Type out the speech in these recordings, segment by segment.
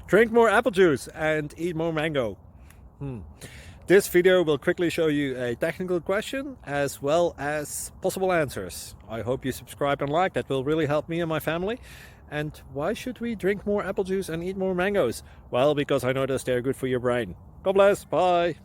Drink more apple juice and eat more mango. This video will quickly show you a technical question as well as possible answers. I hope you subscribe and like, that will really help me and my family. And why should we drink more apple juice and eat more mangoes? Well, because I noticed they're good for your brain. God bless, bye.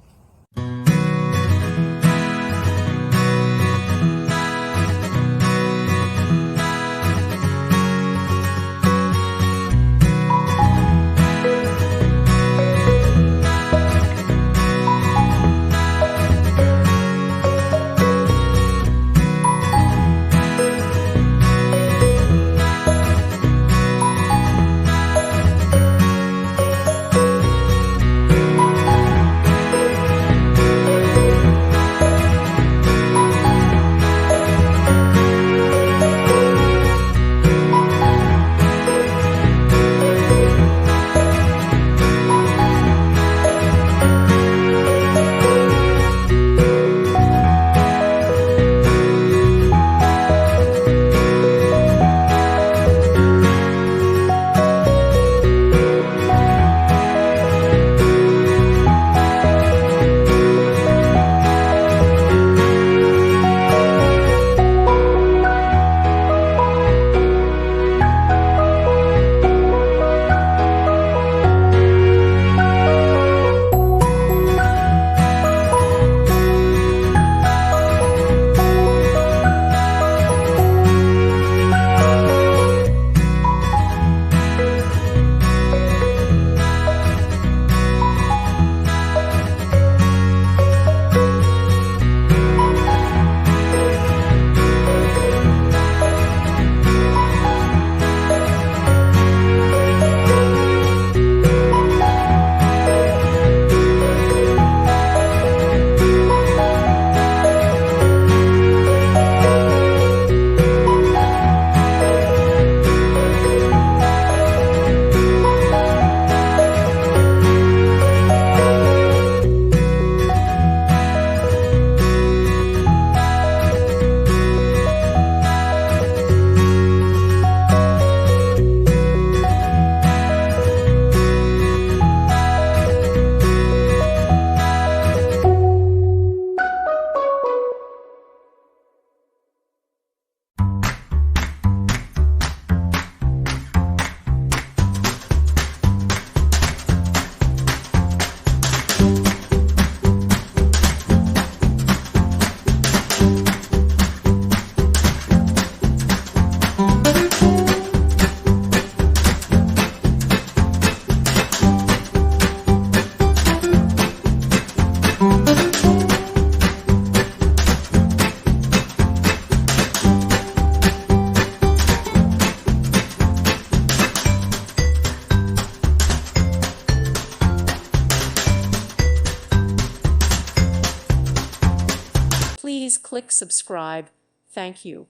Please click subscribe. Thank you.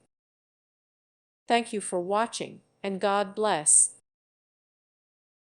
Thank you for watching, and God bless.